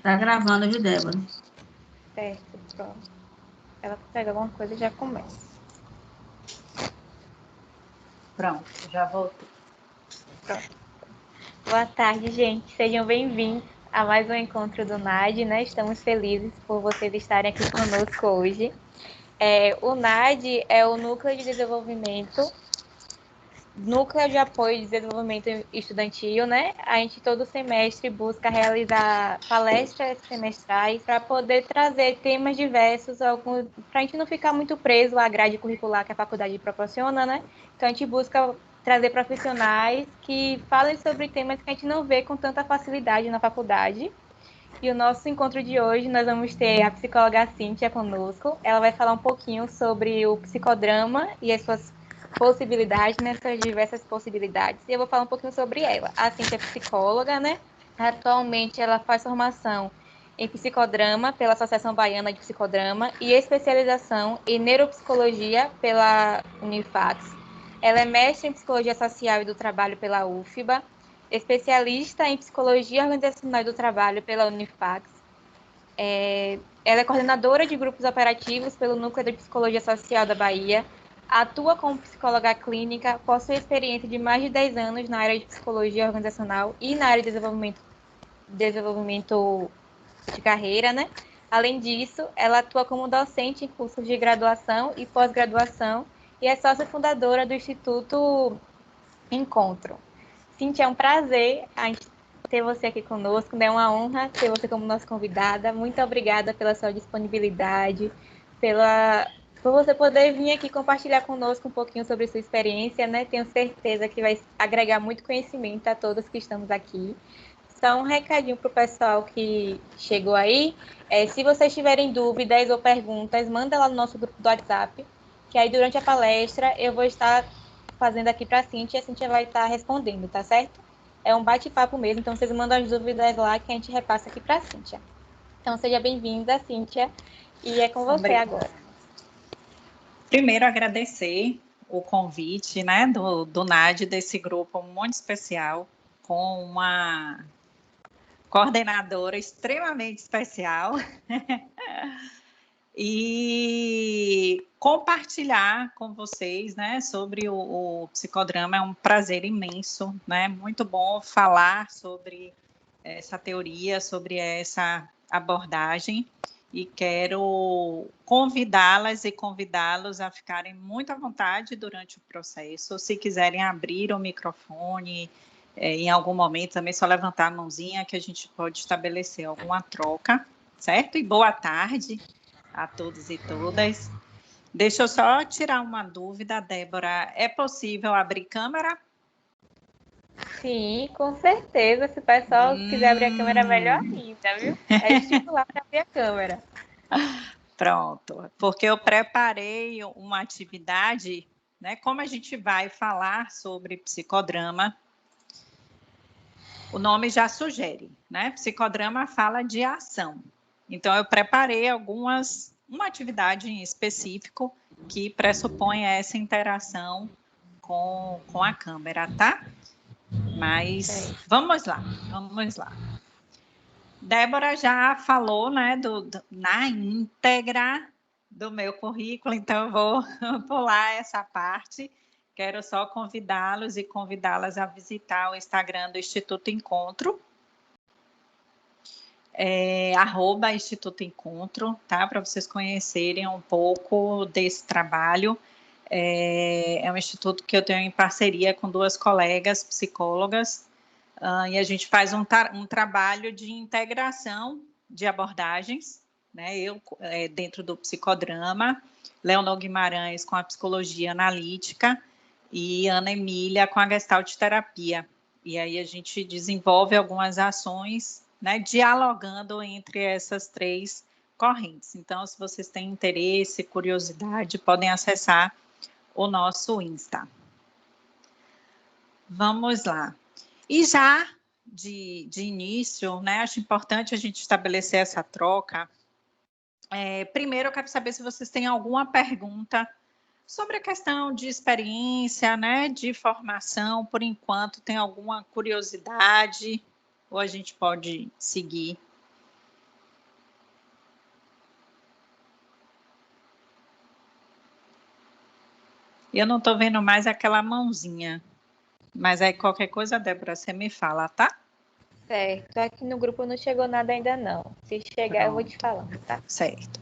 Tá gravando, viu, Débora? Certo, pronto. Ela pega alguma coisa e já começa. Pronto, já voltei. Pronto. Boa tarde, gente. Sejam bem-vindos a mais um encontro do NAD, né? Estamos felizes por vocês estarem aqui conosco hoje. O NAD é o Núcleo de Apoio e Desenvolvimento Estudantil, né? A gente todo semestre busca realizar palestras semestrais para poder trazer temas diversos, para a gente não ficar muito preso à grade curricular que a faculdade proporciona, né? Então a gente busca trazer profissionais que falem sobre temas que a gente não vê com tanta facilidade na faculdade. E o nosso encontro de hoje, nós vamos ter a psicóloga Cíntia conosco. Ela vai falar um pouquinho sobre o psicodrama e as suas possibilidades, né, suas diversas possibilidades. E eu vou falar um pouquinho sobre ela. A Cíntia é psicóloga, né? Atualmente ela faz formação em psicodrama pela Associação Baiana de Psicodrama e especialização em neuropsicologia pela Unifax. Ela é mestre em psicologia social e do trabalho pela UFBA, especialista em psicologia organizacional e do trabalho pela Unifax. Ela é coordenadora de grupos operativos pelo Núcleo de Psicologia Social da Bahia, atua como psicóloga clínica, possui experiência de mais de 10 anos na área de psicologia organizacional e na área de desenvolvimento de carreira, né? Além disso, ela atua como docente em cursos de graduação e pós-graduação e é sócia fundadora do Instituto Encontro. Cíntia, é um prazer a gente ter você aqui conosco, né? É uma honra ter você como nossa convidada. Muito obrigada pela sua disponibilidade, por você poder vir aqui compartilhar conosco um pouquinho sobre sua experiência, né? Tenho certeza que vai agregar muito conhecimento a todos que estamos aqui. Só um recadinho para o pessoal que chegou aí. Se vocês tiverem dúvidas ou perguntas, manda lá no nosso grupo do WhatsApp, que aí durante a palestra eu vou estar fazendo aqui para a Cíntia e a Cíntia vai estar respondendo, tá certo? É um bate-papo mesmo, então vocês mandam as dúvidas lá que a gente repassa aqui para a Cíntia. Então seja bem-vinda, Cíntia, e é com você Obrigada. agora. Primeiro, agradecer o convite, né, do NAD, desse grupo muito especial, com uma coordenadora extremamente especial. E compartilhar com vocês, né, sobre o psicodrama é um prazer imenso, né? Muito bom falar sobre essa teoria, sobre essa abordagem, e quero convidá-las e convidá-los a ficarem muito à vontade durante o processo. Se quiserem abrir o microfone em algum momento, também é só levantar a mãozinha que a gente pode estabelecer alguma troca, certo? E boa tarde a todos e todas. Deixa eu só tirar uma dúvida, Débora. É possível abrir câmera? Sim, com certeza. Se o pessoal quiser abrir a câmera, melhor ainda, viu? É estimular para abrir a câmera. Pronto, porque eu preparei uma atividade, né? Como a gente vai falar sobre psicodrama, o nome já sugere, né? Psicodrama fala de ação. Então, eu preparei uma atividade em específico que pressupõe essa interação com a câmera, tá? Mas vamos lá. Débora já falou, né, na íntegra do meu currículo, então eu vou pular essa parte. Quero só convidá-los e convidá-las a visitar o Instagram do Instituto Encontro, @Instituto Encontro, tá? Para vocês conhecerem um pouco desse trabalho. É um instituto que eu tenho em parceria com 2 colegas psicólogas, e a gente faz um trabalho de integração de abordagens, né? Eu dentro do psicodrama, Leonor Guimarães com a psicologia analítica e Ana Emília com a gestalt terapia. E aí a gente desenvolve algumas ações, né, dialogando entre essas 3 correntes. Então, se vocês têm interesse, curiosidade, podem acessar o nosso Insta. Vamos lá. E já de início, né, acho importante a gente estabelecer essa troca. Primeiro, eu quero saber se vocês têm alguma pergunta sobre a questão de experiência, né, de formação. Por enquanto, tem alguma curiosidade? Ou a gente pode seguir? Eu não estou vendo mais aquela mãozinha. Mas aí qualquer coisa, Débora, você me fala, tá? Certo. Aqui no grupo não chegou nada ainda não. Se chegar, eu vou te falando, tá? Certo.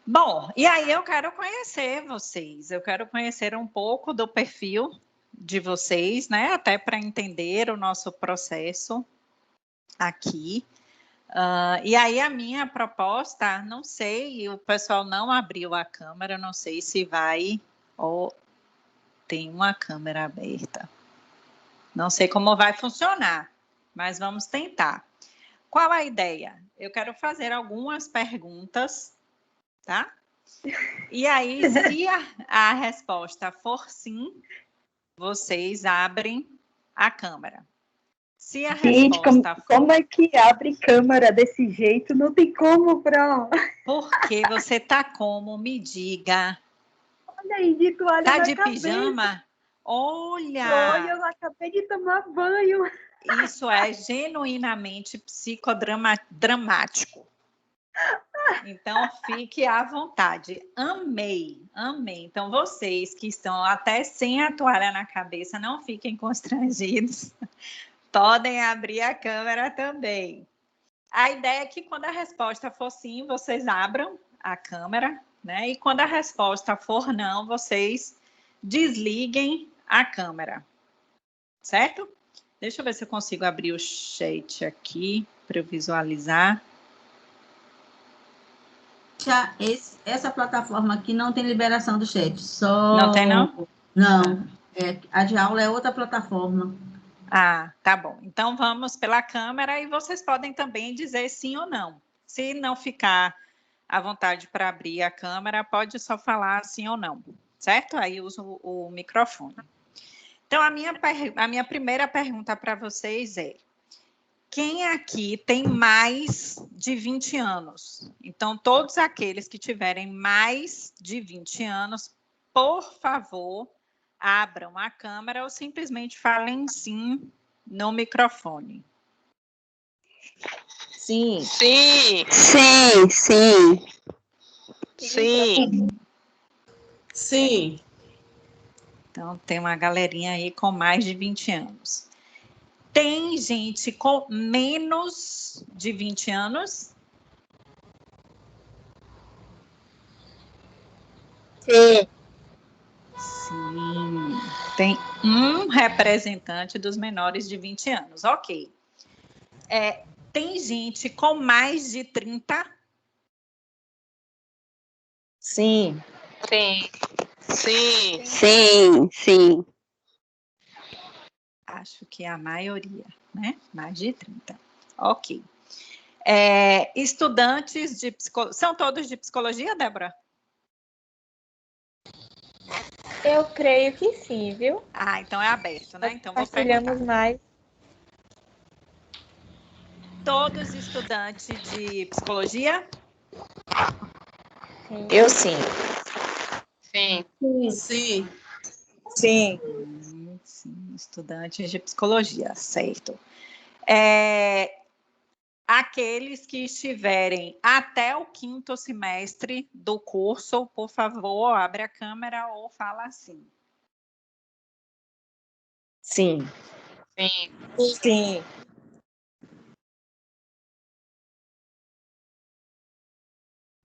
Bom, e aí eu quero conhecer vocês. Eu quero conhecer um pouco do perfil de vocês, né? Até para entender o nosso processo aqui. E aí a minha proposta, não sei, o pessoal não abriu a câmera, não sei se vai ou tem uma câmera aberta. Não sei como vai funcionar, mas vamos tentar. Qual a ideia? Eu quero fazer algumas perguntas, tá? E aí, se a resposta for sim, vocês abrem a câmera. Se a Gente, resposta for... como é que abre câmera desse jeito? Não tem como, Pro. Porque você tá como? Me diga. Olha aí, de toalha Tá na de cabeça. pijama? Olha! Olha, eu acabei de tomar banho. Isso é genuinamente psicodramático. Então, fique à vontade. Amei, amei. Então, vocês que estão até sem a toalha na cabeça, não fiquem constrangidos. Podem abrir a câmera também. A ideia é que quando a resposta for sim, vocês abram a câmera, né? E quando a resposta for não, vocês desliguem a câmera. Certo? Deixa eu ver se eu consigo abrir o chat aqui para eu visualizar. Essa plataforma aqui não tem liberação do chat, só... Não tem, não? Não, a de aula é outra plataforma. Ah, tá bom. Então vamos pela câmera e vocês podem também dizer sim ou não. Se não ficar à vontade para abrir a câmera, pode só falar sim ou não, certo? Aí uso o microfone. Então a minha primeira pergunta para vocês é: quem aqui tem mais de 20 anos? Então, todos aqueles que tiverem mais de 20 anos, por favor, abram a câmera ou simplesmente falem sim no microfone. Sim. Sim. Sim, sim. Sim. Sim. Então, tem uma galerinha aí com mais de 20 anos. Tem gente com menos de 20 anos? Sim. Sim. Tem um representante dos menores de 20 anos. Ok. Tem gente com mais de 30? Sim. Sim. Sim. Sim, sim. Acho que é a maioria, né? Mais de 30. Ok. Estudantes de psicologia. São todos de psicologia, Débora? Eu creio que sim, viu? Ah, então é aberto, né? Então vou Compartilhamos perguntar. mais. Todos estudantes de psicologia? Sim. Eu sim. Sim. Sim. Sim. Sim, estudantes de psicologia, certo. Aqueles que estiverem até o 5º semestre do curso, por favor, abre a câmera ou fala assim. Sim. Sim. Sim.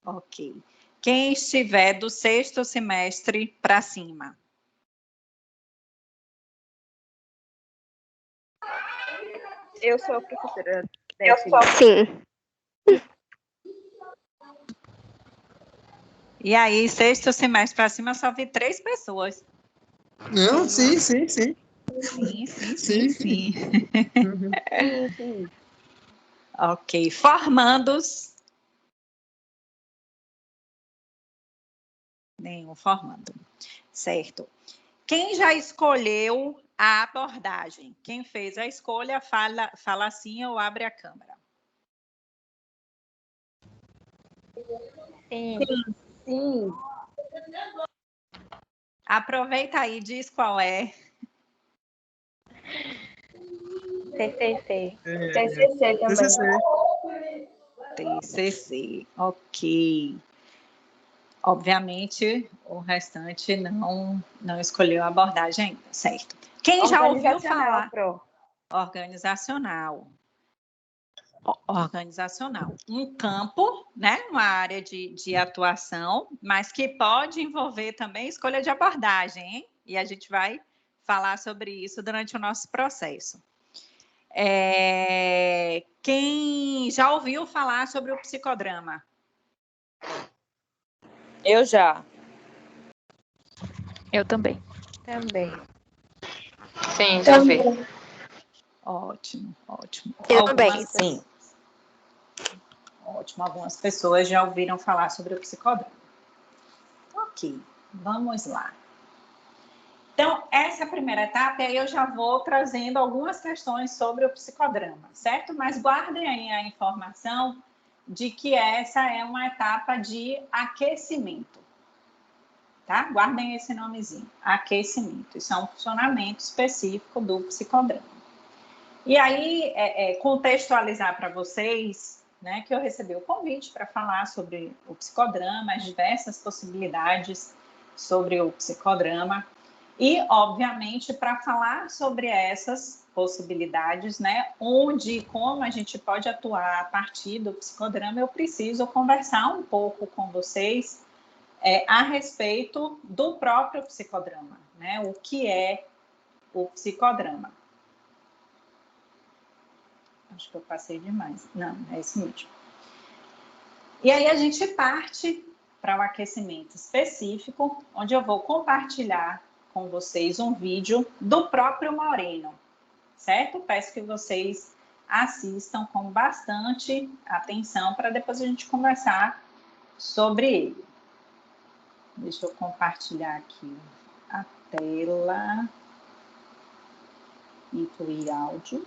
Ok. Quem estiver do 6º semestre para cima? Eu sou a professora. Sim. E aí, 6º semestre para cima, só vi 3 pessoas. Não, sim, sim, sim. Sim. Sim, sim. Ok. Formandos? Nenhum formando. Certo. Quem já escolheu a abordagem? Quem fez a escolha, fala assim ou abre a câmera. Sim. Sim. Aproveita aí, diz qual é. TCC. TCC também. TCC. TCC, ok. Obviamente, o restante não escolheu a abordagem ainda, certo? Quem já ouviu falar? Organizacional. Organizacional. Um campo, né? Uma área de atuação, mas que pode envolver também escolha de abordagem, hein? E a gente vai falar sobre isso durante o nosso processo. Quem já ouviu falar sobre o psicodrama? Eu já. Eu também. Também. Sim, já ouvi. Ótimo, ótimo. Eu também, sim. Ótimo, algumas pessoas já ouviram falar sobre o psicodrama. Ok, vamos lá. Então, essa é a primeira etapa, e aí eu já vou trazendo algumas questões sobre o psicodrama, certo? Mas guardem aí a informação de que essa é uma etapa de aquecimento, tá? Guardem esse nomezinho, aquecimento. Isso é um funcionamento específico do psicodrama. E aí, contextualizar para vocês, né, que eu recebi o convite para falar sobre o psicodrama, as diversas possibilidades sobre o psicodrama, e, obviamente, para falar sobre essas possibilidades, né, onde e como a gente pode atuar a partir do psicodrama, eu preciso conversar um pouco com vocês a respeito do próprio psicodrama, né, o que é o psicodrama. Acho que eu passei demais. Não, é esse mesmo. E aí a gente parte para o aquecimento específico, onde eu vou compartilhar com vocês um vídeo do próprio Moreno, certo? Peço que vocês assistam com bastante atenção para depois a gente conversar sobre ele. Deixa eu compartilhar aqui a tela. Incluir áudio.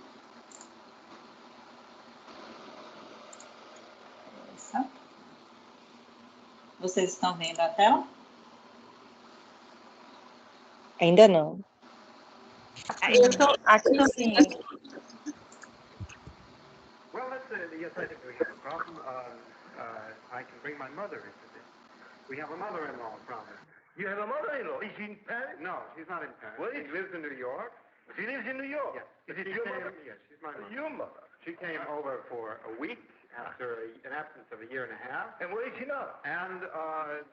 Vocês estão vendo a tela? Ainda não. Eu estou aqui sim. Well, yes, I think we have a problem. I can bring my mother into this. We have a mother-in-law problem. You have a mother-in-law? Is she in Paris? No, she's not in Paris. Well, she lives in New York. She lives in New York? Yes. Is it your mother? Yes, she's my mother. Your mother? She came over for a week after an absence of a year and a half. And where is she now? And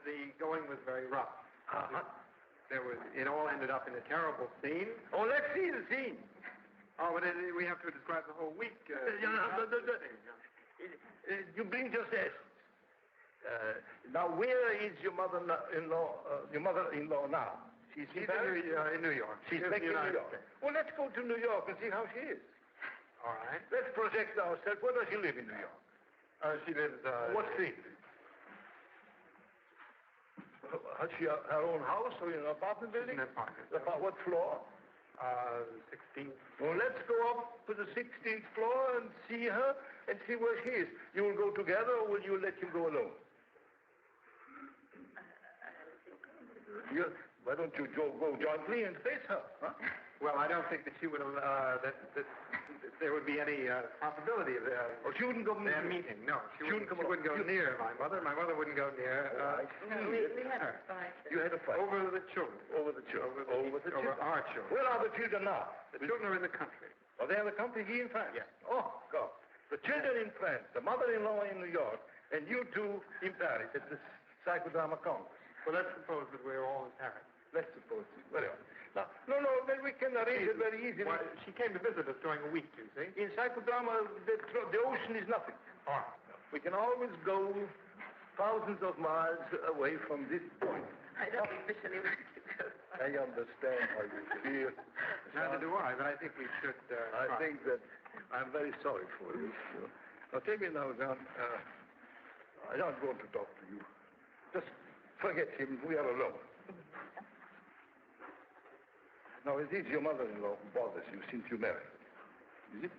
the going was very rough. It all ended up in a terrible scene. Oh, let's see the scene. Oh, but we have to describe the whole week. You bring just this. Now, where is your mother-in-law? Your mother-in-law now? She's in New York. She's back in New York. Well, let's go to New York and see how she is. All right. Let's project ourselves. Where does she live in New York? She lives. What street? Has she her own house or in an apartment building? An apartment. What floor? 16th. Well, let's go up to the 16th floor and see her and see where she is. You will go together or will you let him go alone? Why don't you go jointly and face her? Huh? Well, I don't think that she would that there would be any possibility of she wouldn't go their meeting. No, she wouldn't go near my mother. My mother wouldn't go near. We had a fight. You had a fight over the children. Over the children. Over our children. Where are the children now? The children are in the country. Are they in the country? He in France. Yes. Oh God. The children in France. The mother-in-law in New York, and you two in Paris at the Psychodrama Congress. Well, let's suppose that we're all in Paris. Let's suppose. Very well. Now, no, then we can arrange it very easily. Well, she came to visit us during a week, you see. In psychodrama, the ocean is nothing. All right. We can always go thousands of miles away from this point. I don't officially want to go. I understand how you feel. Neither do I, but I think we should. I think that I'm very sorry for you. Now, tell me now, John, I don't want to talk to you. Just forget him. We are alone. Now, it is your mother-in-law who bothers you since you married. Is it?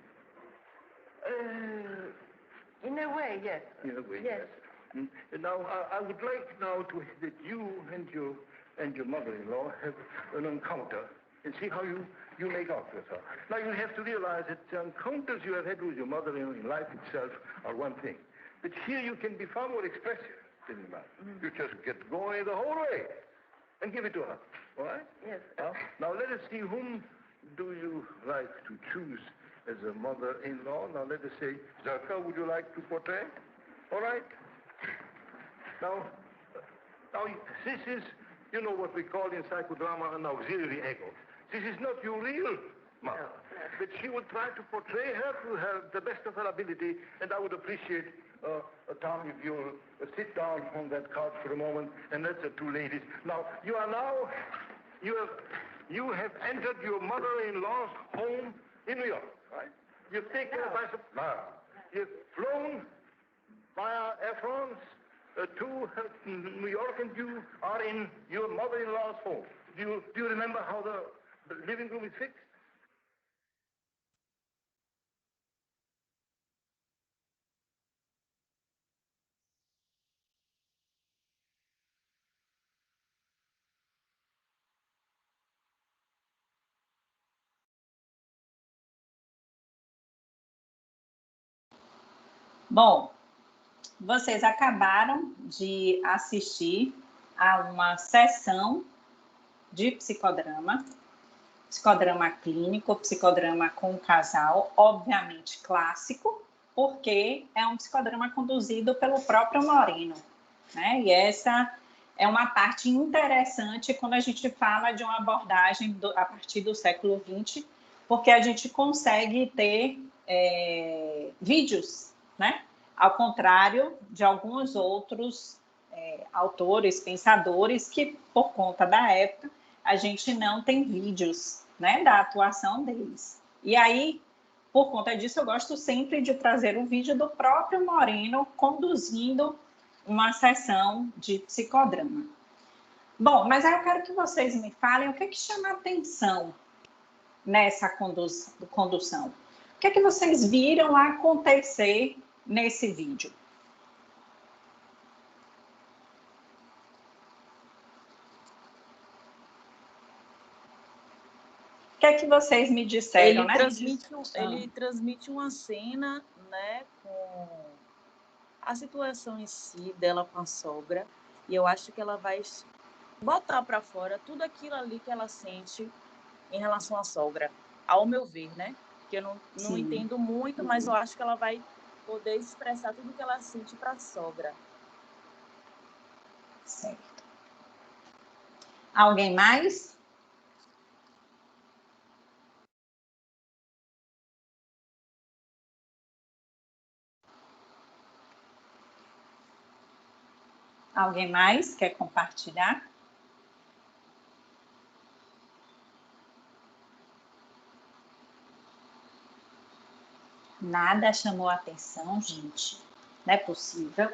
In a way, yes. In a way, yes. Now, I would like now that you and your mother-in-law have an encounter and see how you make out with her. Now, you have to realize that the encounters you have had with your mother in life itself are one thing. But here you can be far more expressive. Didn't matter. You just get going the whole way and give it to her. All right? Yes. Now let us see, whom do you like to choose as a mother-in-law? Now let us say, Zerka, would you like to portray? All right? Now, this is, you know what we call in psychodrama an auxiliary ego. This is not your real mother. But she would try to portray her to the best of her ability, and I would appreciate, Tom, if you'll sit down on that couch for a moment, and let the two ladies. Now, you have entered your mother-in-law's home in New York, right? You've taken her by surprise. You've flown via Air France to New York, and you are in your mother-in-law's home. Do you remember how the living room is fixed? Bom, vocês acabaram de assistir a uma sessão de psicodrama clínico, psicodrama com casal, obviamente clássico, porque é um psicodrama conduzido pelo próprio Moreno, né? E essa é uma parte interessante quando a gente fala de uma abordagem a partir do século XX, porque a gente consegue ter vídeos, né? Ao contrário de alguns outros autores, pensadores, que, por conta da época, a gente não tem vídeos, né, da atuação deles. E aí, por conta disso, eu gosto sempre de trazer o vídeo do próprio Moreno conduzindo uma sessão de psicodrama. Bom, mas aí eu quero que vocês me falem o que chama a atenção nessa condução. O que vocês viram acontecer nesse vídeo? O que vocês me disseram, ele né? Ele transmite uma cena, né, com a situação em si dela com a sogra, e eu acho que ela vai botar para fora tudo aquilo ali que ela sente em relação à sogra, ao meu ver, né? Que eu não entendo muito, mas eu acho que ela vai poder expressar tudo que ela sente para a sogra. Certo. Alguém mais? Alguém mais quer compartilhar? Nada chamou a atenção, gente. Não é possível.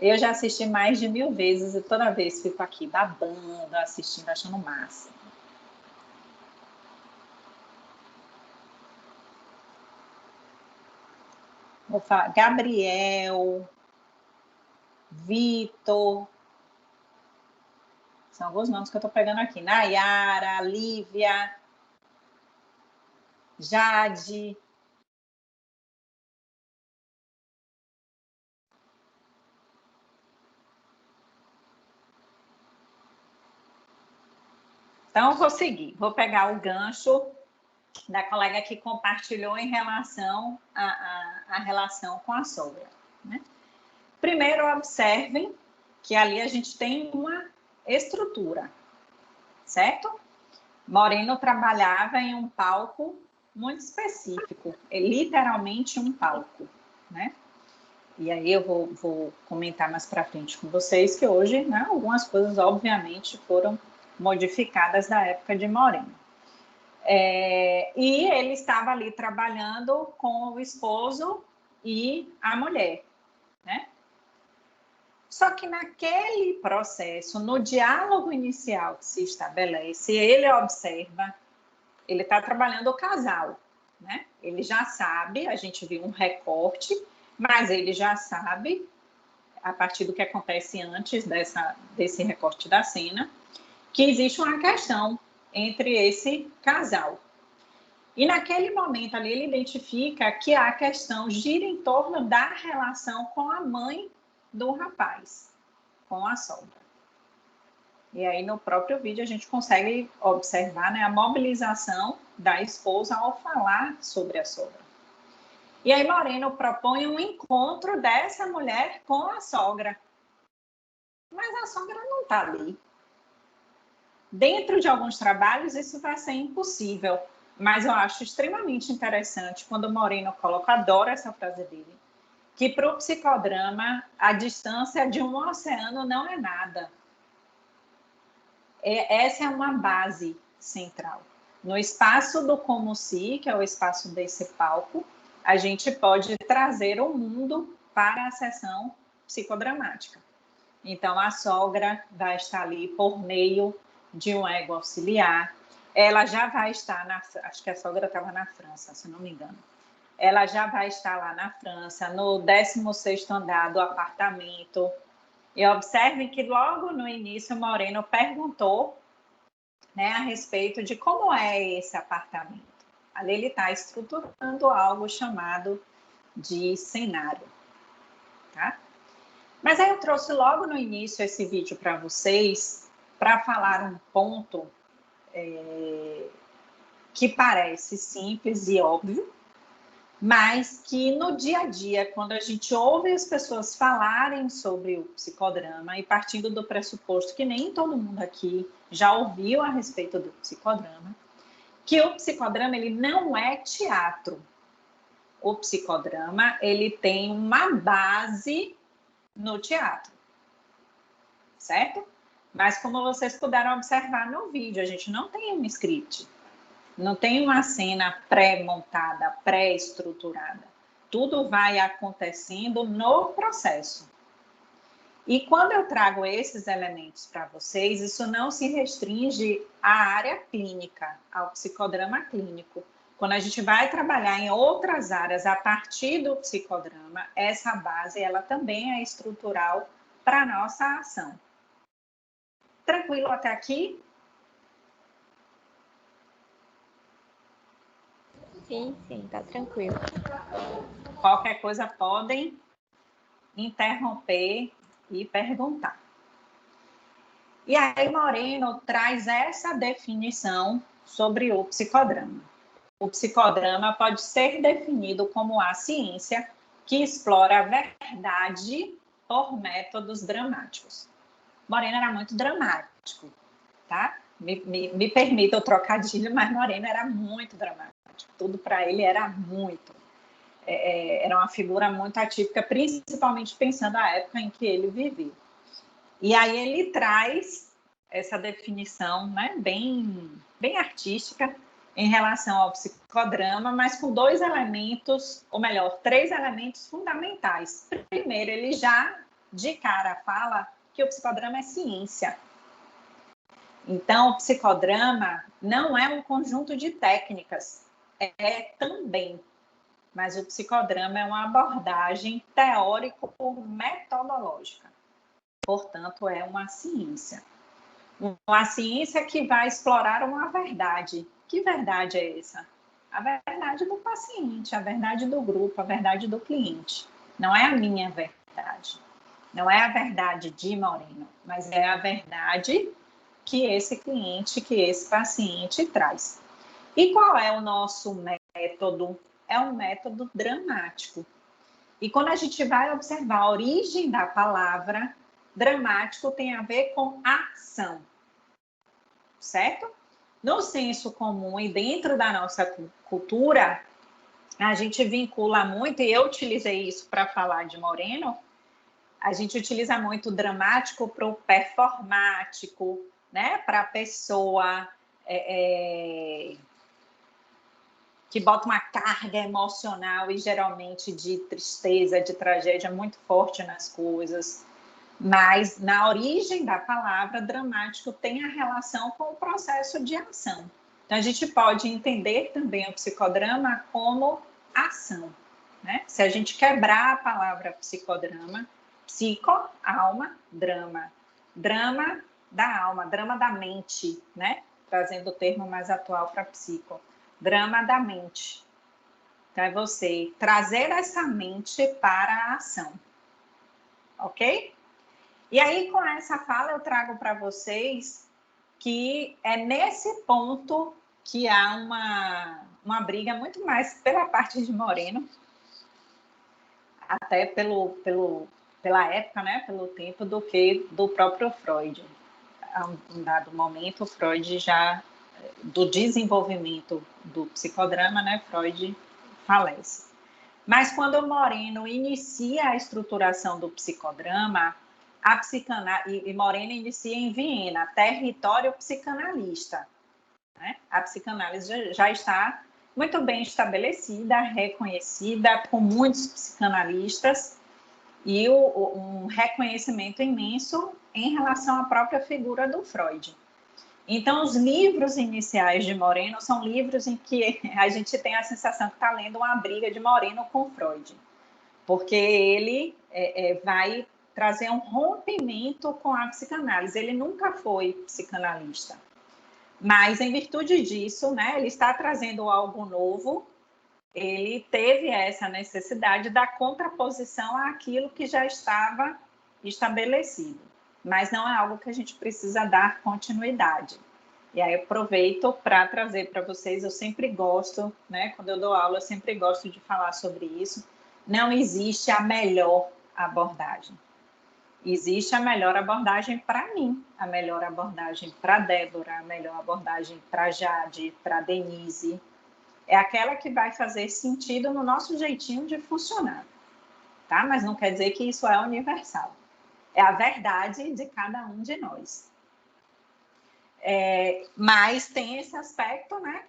Eu já assisti mais de 1000 vezes e toda vez fico aqui babando, assistindo, achando massa. Vou falar Gabriel, Vitor, são alguns nomes que eu estou pegando aqui. Nayara, Lívia, Jade. Então, eu vou seguir. Vou pegar o gancho da colega que compartilhou em relação à relação com a sogra, né? Primeiro, observem que ali a gente tem uma estrutura, certo? Moreno trabalhava em um palco muito específico, literalmente um palco, né? E aí eu vou comentar mais para frente com vocês que hoje, né, algumas coisas, obviamente, foram modificadas da época de Moreno. E ele estava ali trabalhando com o esposo e a mulher, né? Só que naquele processo, no diálogo inicial que se estabelece, ele observa, ele está trabalhando o casal, né? Ele já sabe, a gente viu um recorte, mas ele já sabe, a partir do que acontece antes desse recorte da cena, que existe uma questão entre esse casal. E naquele momento ali ele identifica que a questão gira em torno da relação com a mãe do rapaz, com a sogra. E aí no próprio vídeo a gente consegue observar, né, a mobilização da esposa ao falar sobre a sogra. E aí Moreno propõe um encontro dessa mulher com a sogra. Mas a sogra não está ali. Dentro de alguns trabalhos isso vai ser impossível, mas eu acho extremamente interessante quando o Moreno coloca, adoro essa frase dele, que para o psicodrama a distância de um oceano não é nada. Essa é uma base central. No espaço do como se, que é o espaço desse palco, a gente pode trazer o mundo para a sessão psicodramática. Então, a sogra vai estar ali por meio de um ego auxiliar. Ela já vai estar acho que a sogra estava na França, se não me engano. Ela já vai estar lá na França, no 16º andar do apartamento. E observem que logo no início o Moreno perguntou, né, a respeito de como é esse apartamento. Ali ele está estruturando algo chamado de cenário, tá? Mas aí eu trouxe logo no início esse vídeo para vocês, para falar um ponto que parece simples e óbvio, mas que no dia a dia, quando a gente ouve as pessoas falarem sobre o psicodrama, e partindo do pressuposto que nem todo mundo aqui já ouviu a respeito do psicodrama, que o psicodrama ele não é teatro. O psicodrama ele tem uma base no teatro, certo? Mas como vocês puderam observar no vídeo, a gente não tem um script, não tem uma cena pré-montada, pré-estruturada. Tudo vai acontecendo no processo. E quando eu trago esses elementos para vocês, isso não se restringe à área clínica, ao psicodrama clínico. Quando a gente vai trabalhar em outras áreas a partir do psicodrama, essa base ela também é estrutural para a nossa ação. Tranquilo até aqui? Sim, tá tranquilo. Qualquer coisa podem interromper e perguntar. E aí Moreno traz essa definição sobre o psicodrama. O psicodrama pode ser definido como a ciência que explora a verdade por métodos dramáticos. Moreno era muito dramático, tá? Me permita o trocadilho, mas Moreno era muito dramático. Tudo para ele era muito. Era uma figura muito atípica, principalmente pensando na época em que ele vivia. E aí ele traz essa definição, né, bem artística em relação ao psicodrama, mas com 2 elementos, ou melhor, 3 elementos fundamentais. Primeiro, ele já de cara fala que o psicodrama é ciência. Então, o psicodrama não é um conjunto de técnicas, também. Mas o psicodrama é uma abordagem teórico-metodológica. Portanto, é uma ciência. Uma ciência que vai explorar uma verdade. Que verdade é essa? A verdade do paciente, a verdade do grupo, a verdade do cliente. Não é a minha verdade. Não é a verdade de Moreno, mas é a verdade que esse cliente, que esse paciente traz. E qual é o nosso método? É um método dramático. E quando a gente vai observar a origem da palavra, dramático tem a ver com ação, certo? No senso comum e dentro da nossa cultura, a gente vincula muito, e eu utilizei isso para falar de Moreno, a gente utiliza muito o dramático para o performático, né? Para a pessoa que bota uma carga emocional e geralmente de tristeza, de tragédia muito forte nas coisas. Mas na origem da palavra, dramático tem a relação com o processo de ação. Então a gente pode entender também o psicodrama como ação, né? Se a gente quebrar a palavra psicodrama, psico, alma, drama. Drama da alma, drama da mente, né? Trazendo o termo mais atual para psico. drama da mente. Então, é você trazer essa mente para a ação. Ok? E aí, com essa fala, eu trago para vocês que é nesse ponto que há uma briga muito mais pela parte de Moreno, até pela época, né, pelo tempo, do que do próprio Freud. A um dado momento, Freud já, do desenvolvimento do psicodrama, né, Freud falece. Mas quando o Moreno inicia a estruturação do psicodrama, e Moreno inicia em Viena, território psicanalista. Né? A psicanálise já está muito bem estabelecida, reconhecida por muitos psicanalistas e um reconhecimento imenso em relação à própria figura do Freud. Então, os livros iniciais de Moreno são livros em que a gente tem a sensação que está lendo uma briga de Moreno com Freud, porque ele vai trazer um rompimento com a psicanálise. Ele nunca foi psicanalista, mas em virtude disso, né, ele está trazendo algo novo. Ele teve essa necessidade da contraposição àquilo que já estava estabelecido, mas não é algo que a gente precisa dar continuidade. E aí eu aproveito para trazer para vocês, eu sempre gosto, né, quando eu dou aula, eu sempre gosto de falar sobre isso. Não existe a melhor abordagem. Existe a melhor abordagem para mim, a melhor abordagem para Débora, a melhor abordagem para Jade, para Denise. É aquela que vai fazer sentido no nosso jeitinho de funcionar, tá? Mas não quer dizer que isso é universal. É a verdade de cada um de nós. Mas tem esse aspecto, né?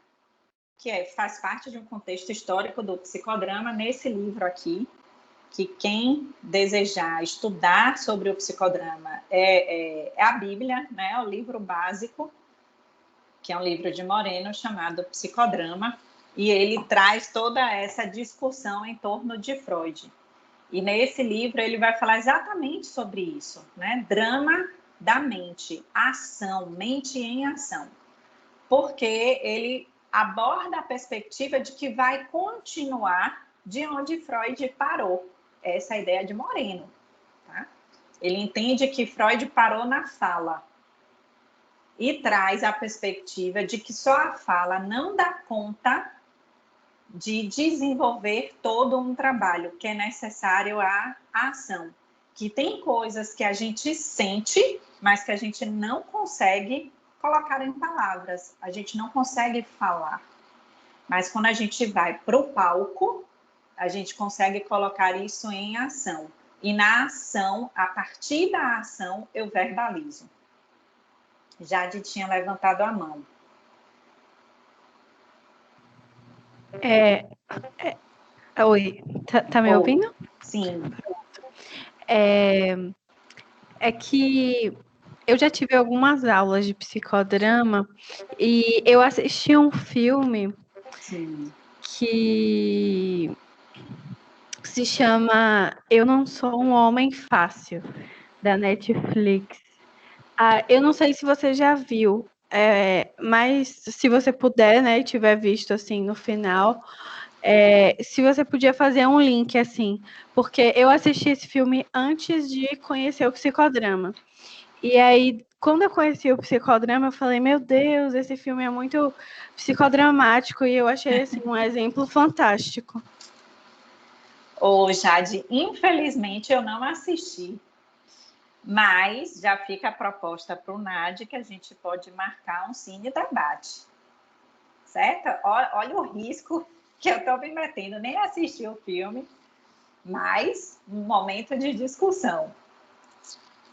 Que faz parte de um contexto histórico do psicodrama nesse livro aqui, que quem desejar estudar sobre o psicodrama é a Bíblia, né? O livro básico, que é um livro de Moreno chamado Psicodrama, e ele traz toda essa discussão em torno de Freud. E nesse livro ele vai falar exatamente sobre isso, né? Drama da mente, ação, mente em ação. Porque ele aborda a perspectiva de que vai continuar de onde Freud parou. Essa é a ideia de Moreno. Tá? Ele entende que Freud parou na fala e traz a perspectiva de que só a fala não dá conta de desenvolver todo um trabalho, que é necessário a ação. Que tem coisas que a gente sente, mas que a gente não consegue colocar em palavras, a gente não consegue falar. Mas quando a gente vai para o palco, a gente consegue colocar isso em ação. E na ação, a partir da ação, eu verbalizo. Jade tinha levantado a mão. Oi, tá me ouvindo? Sim. É que eu já tive algumas aulas de psicodrama e eu assisti um filme que se chama Eu Não Sou um Homem Fácil, da Netflix. Eu não sei se você já viu, mas se você puder, né, e tiver visto assim no final, se você podia fazer um link assim, porque eu assisti esse filme antes de conhecer o psicodrama. E aí, quando eu conheci o psicodrama, eu falei, meu Deus, esse filme é muito psicodramático, e eu achei assim, um exemplo fantástico. Ô, Jade, infelizmente eu não assisti, mas já fica a proposta para o NAD que a gente pode marcar um cine debate, certo? Olha o risco que eu estou me metendo, nem assisti o filme, mas um momento de discussão,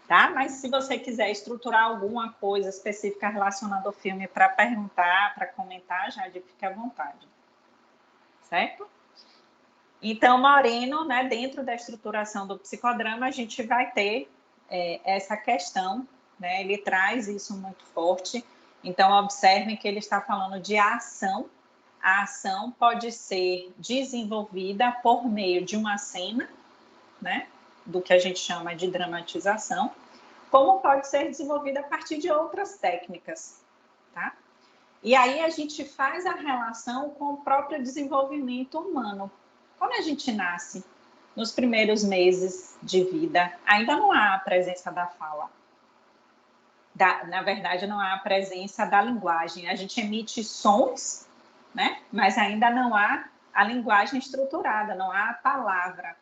tá? Mas se você quiser estruturar alguma coisa específica relacionada ao filme para perguntar, para comentar, Jade, fique à vontade, certo? Então, Moreno, né, dentro da estruturação do psicodrama, a gente vai ter essa questão, né, ele traz isso muito forte. Então, observem que ele está falando de ação. A ação pode ser desenvolvida por meio de uma cena, né, do que a gente chama de dramatização, como pode ser desenvolvida a partir de outras técnicas, tá? E aí a gente faz a relação com o próprio desenvolvimento humano. Quando a gente nasce, nos primeiros meses de vida, ainda não há a presença da fala. Na verdade, não há a presença da linguagem. A gente emite sons, né? Mas ainda não há a linguagem estruturada, não há a palavra.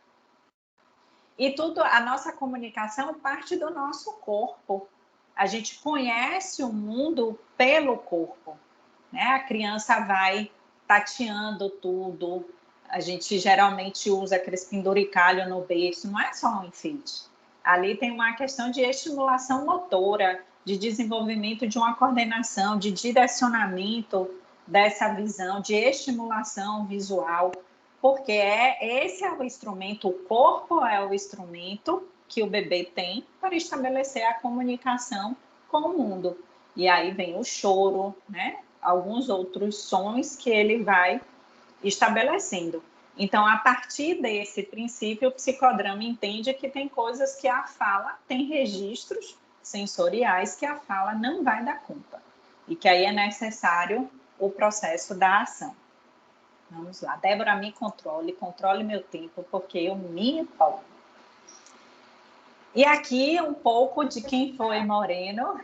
E tudo, a nossa comunicação parte do nosso corpo. A gente conhece o mundo pelo corpo, né? A criança vai tateando tudo. A gente geralmente usa aqueles penduricalho no berço. Não é só um enfeite. Ali tem uma questão de estimulação motora, de desenvolvimento de uma coordenação, de direcionamento dessa visão, de estimulação visual, porque esse é o instrumento, o corpo é o instrumento que o bebê tem para estabelecer a comunicação com o mundo. E aí vem o choro, né? Alguns outros sons que ele vai estabelecendo. Então, a partir desse princípio, o psicodrama entende que tem coisas que a fala tem registros sensoriais que a fala não vai dar conta. E que aí é necessário o processo da ação. Vamos lá. Débora, me controle meu tempo, porque eu me empolgo. E aqui um pouco de quem foi Moreno.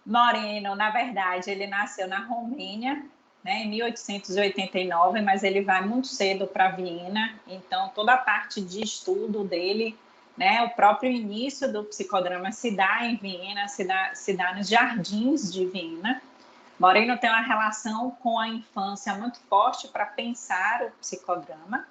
Moreno, na verdade, ele nasceu na Romênia, né, em 1889, mas ele vai muito cedo para Viena, então toda a parte de estudo dele, né, o próprio início do psicodrama se dá em Viena, se dá nos jardins de Viena. Moreno tem uma relação com a infância muito forte para pensar o psicodrama.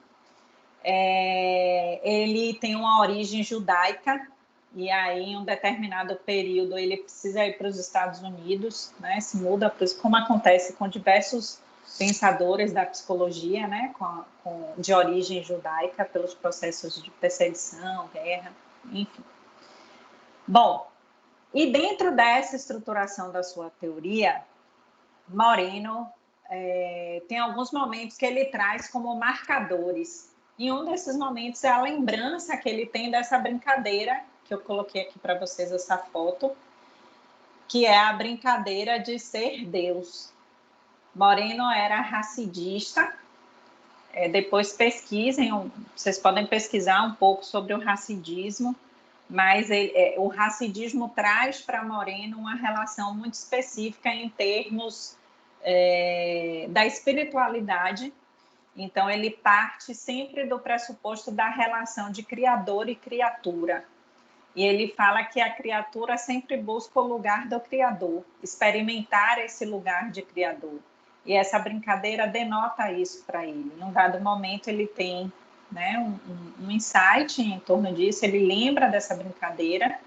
Ele tem uma origem judaica, e aí em um determinado período ele precisa ir para os Estados Unidos, né, se muda, como acontece com diversos pensadores da psicologia, né, de origem judaica, pelos processos de perseguição, guerra, enfim. Bom, e dentro dessa estruturação da sua teoria, Moreno tem alguns momentos que ele traz como marcadores. E um desses momentos é a lembrança que ele tem dessa brincadeira, que eu coloquei aqui para vocês essa foto, que é a brincadeira de ser Deus. Moreno era racidista. Depois pesquisem, vocês podem pesquisar um pouco sobre o racidismo, mas o racidismo traz para Moreno uma relação muito específica em termos da espiritualidade. Então, ele parte sempre do pressuposto da relação de criador e criatura. E ele fala que a criatura sempre busca o lugar do criador, experimentar esse lugar de criador. E essa brincadeira denota isso para ele. Em um dado momento, ele tem, né, um insight em torno disso, ele lembra dessa brincadeira,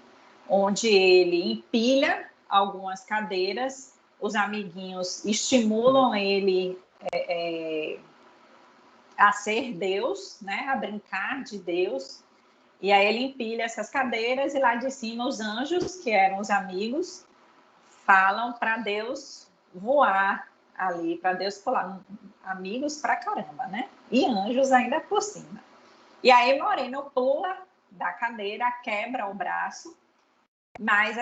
onde ele empilha algumas cadeiras, os amiguinhos estimulam ele a ser Deus, né, a brincar de Deus, e aí ele empilha essas cadeiras e lá de cima os anjos, que eram os amigos, falam para Deus voar ali, para Deus pular. Amigos pra caramba, né? E anjos ainda por cima. E aí Moreno pula da cadeira, quebra o braço, mas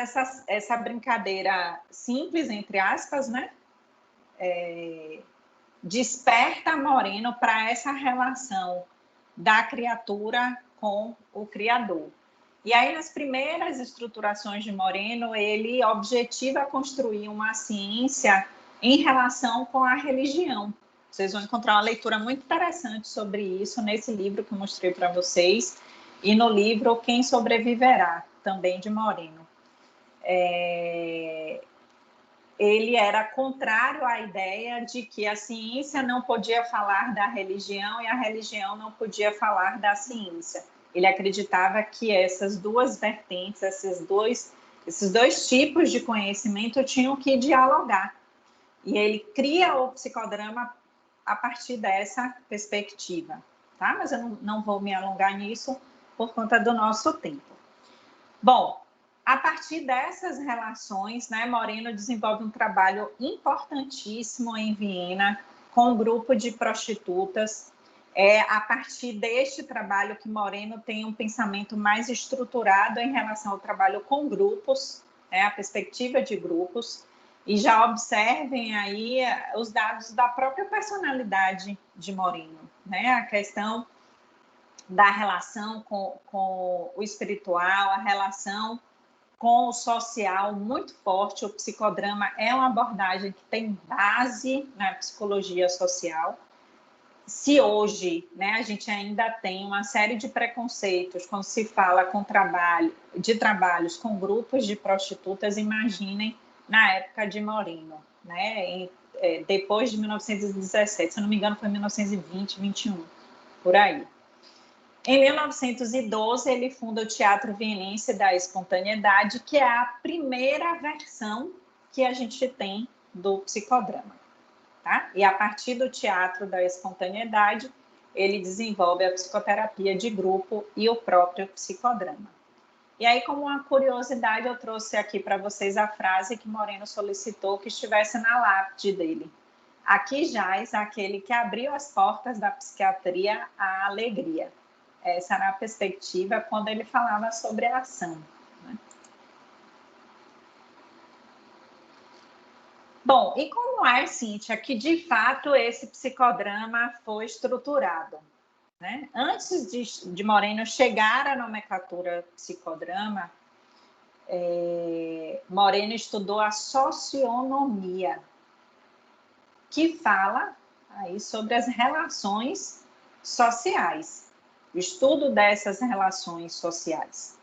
essa brincadeira simples, entre aspas, né? Desperta Moreno para essa relação da criatura com o Criador. E aí, nas primeiras estruturações de Moreno, ele objetiva construir uma ciência em relação com a religião. Vocês vão encontrar uma leitura muito interessante sobre isso nesse livro que eu mostrei para vocês e no livro Quem Sobreviverá, também de Moreno. Ele era contrário à ideia de que a ciência não podia falar da religião e a religião não podia falar da ciência. Ele acreditava que essas duas vertentes, esses dois tipos de conhecimento tinham que dialogar. E ele cria o psicodrama a partir dessa perspectiva, tá? Mas eu não vou me alongar nisso por conta do nosso tempo. Bom, a partir dessas relações, né, Moreno desenvolve um trabalho importantíssimo em Viena com um grupo de prostitutas. É a partir deste trabalho que Moreno tem um pensamento mais estruturado em relação ao trabalho com grupos, a perspectiva de grupos. E já observem aí os dados da própria personalidade de Moreno, né? A questão da relação com o espiritual, a relação com o social muito forte. O psicodrama é uma abordagem que tem base na psicologia social. Se hoje, né, a gente ainda tem uma série de preconceitos quando se fala de trabalhos com grupos de prostitutas, imaginem na época de Moreno, né, depois de 1917, se não me engano foi 1920, 21, por aí. Em 1912, ele funda o Teatro Vienense da Espontaneidade, que é a primeira versão que a gente tem do psicodrama. Tá? E a partir do Teatro da Espontaneidade, ele desenvolve a psicoterapia de grupo e o próprio psicodrama. E aí, como uma curiosidade, eu trouxe aqui para vocês a frase que Moreno solicitou que estivesse na lápide dele. Aqui jaz aquele que abriu as portas da psiquiatria à alegria. Essa era a perspectiva quando ele falava sobre a ação. Né? Bom, e como é, Cíntia, que de fato esse psicodrama foi estruturado? Né? Antes de Moreno chegar à nomenclatura psicodrama, Moreno estudou a socionomia, que fala aí sobre as relações sociais, o estudo dessas relações sociais.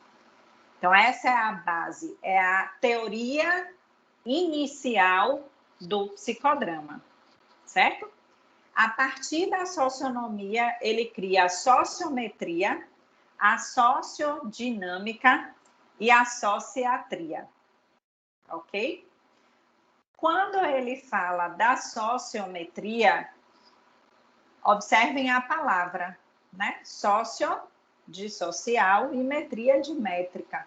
Então, essa é a base, é a teoria inicial do psicodrama, certo? A partir da socionomia, ele cria a sociometria, a sociodinâmica e a sociatria, ok? Quando ele fala da sociometria, observem a palavra, né? Sócio de social e metria de métrica.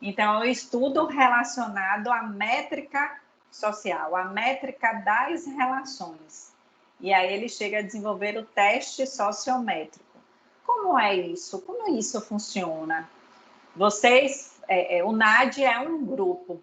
Então, é um estudo relacionado à métrica social, à métrica das relações. E aí ele chega a desenvolver o teste sociométrico. Como é isso? Como isso funciona? O NAD é um grupo.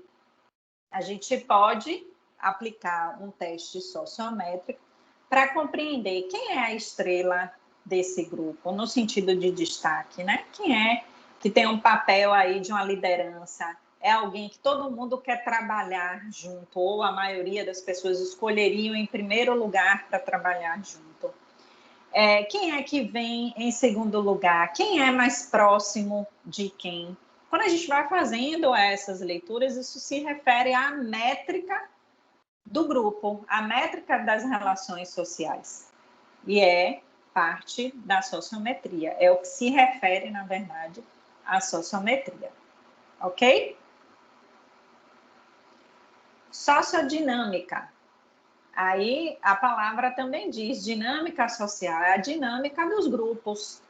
A gente pode aplicar um teste sociométrico para compreender quem é a estrela desse grupo, no sentido de destaque, né? Quem é que tem um papel aí de uma liderança? É alguém que todo mundo quer trabalhar junto, ou a maioria das pessoas escolheriam em primeiro lugar para trabalhar junto. Quem é que vem em segundo lugar? Quem é mais próximo de quem? Quando a gente vai fazendo essas leituras, isso se refere à métrica do grupo, à métrica das relações sociais. E é parte da sociometria. É o que se refere, na verdade, à sociometria. Ok? Sociodinâmica. Aí a palavra também diz dinâmica social, é a dinâmica dos grupos.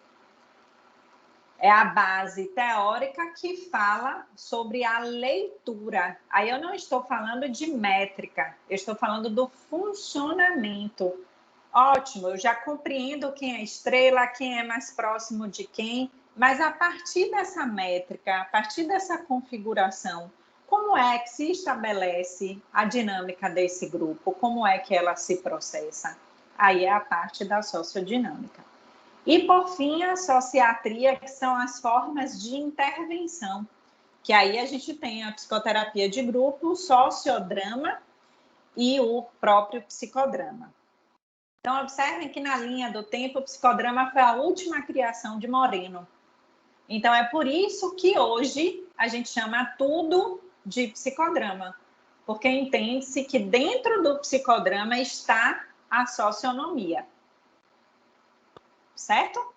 É a base teórica que fala sobre a leitura. Aí eu não estou falando de métrica, eu estou falando do funcionamento. Ótimo, eu já compreendo quem é estrela, quem é mais próximo de quem, mas a partir dessa métrica, a partir dessa configuração, como é que se estabelece a dinâmica desse grupo? Como é que ela se processa? Aí é a parte da sociodinâmica. E, por fim, a sociatria, que são as formas de intervenção, que aí a gente tem a psicoterapia de grupo, o sociodrama e o próprio psicodrama. Então, observem que na linha do tempo, o psicodrama foi a última criação de Moreno. Então, é por isso que hoje a gente chama tudo de psicodrama, porque entende-se que dentro do psicodrama está a socionomia. Certo?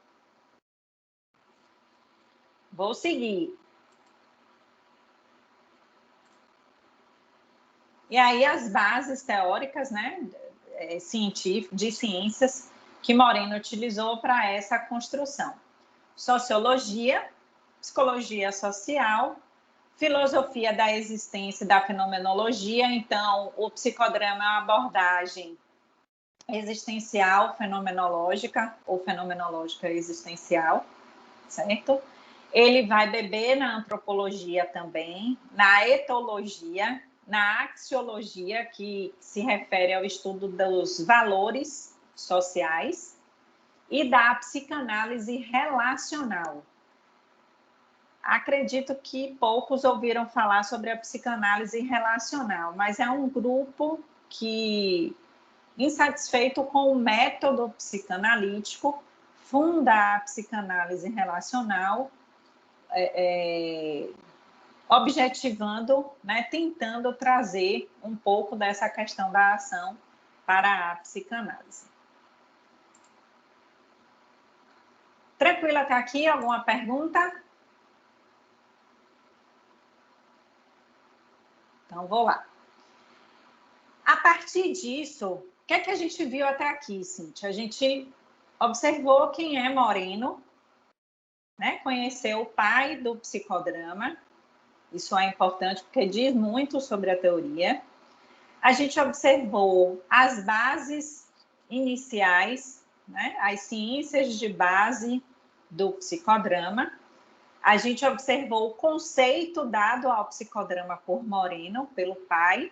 Vou seguir. E aí as bases teóricas, né, de ciências que Moreno utilizou para essa construção. Sociologia, psicologia social, filosofia da existência e da fenomenologia. Então, o psicodrama é uma abordagem existencial fenomenológica ou fenomenológica existencial, certo? Ele vai beber na antropologia também, na etologia, na axiologia, que se refere ao estudo dos valores sociais, e da psicanálise relacional. Acredito que poucos ouviram falar sobre a psicanálise relacional, mas é um grupo que, insatisfeito com o método psicanalítico, funda a psicanálise relacional, objetivando, né, tentando trazer um pouco dessa questão da ação para a psicanálise. Tranquila até aqui? Alguma pergunta? Então, vou lá. A partir disso, o que é que a gente viu até aqui, Cíntia? A gente observou quem é Moreno, né? Conheceu o pai do psicodrama. Isso é importante porque diz muito sobre a teoria. A gente observou as bases iniciais, né? As ciências de base do psicodrama. A gente observou o conceito dado ao psicodrama por Moreno, pelo pai.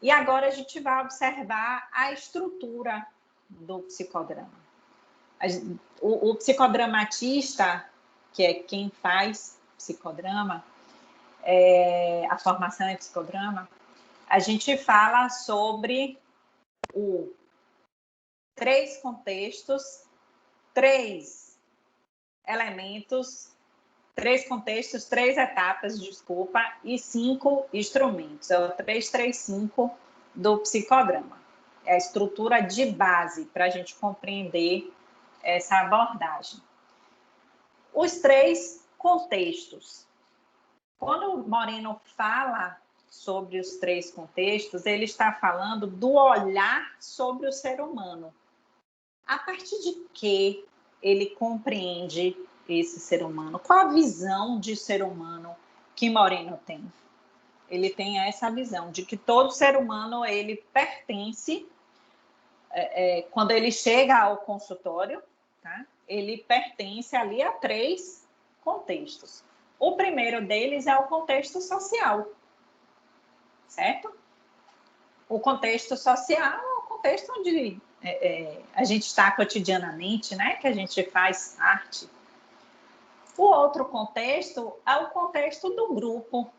E agora a gente vai observar a estrutura do psicodrama. O psicodramatista, que é quem faz psicodrama, a formação em psicodrama, a gente fala sobre 3 contextos, 3 elementos, 3 contextos, 3 etapas, desculpa, e 5 instrumentos. É o 335 do psicodrama. É a estrutura de base para a gente compreender essa abordagem. Os 3 contextos. Quando o Moreno fala sobre os 3 contextos, ele está falando do olhar sobre o ser humano. A partir de que ele compreende esse ser humano? Qual a visão de ser humano que Moreno tem? Ele tem essa visão de que todo ser humano, ele pertence, quando ele chega ao consultório, tá? Ele pertence ali a 3 contextos. O primeiro deles é o contexto social, certo? O contexto social é o contexto onde a gente está cotidianamente, né? Que a gente faz arte. O outro contexto é o contexto do grupo.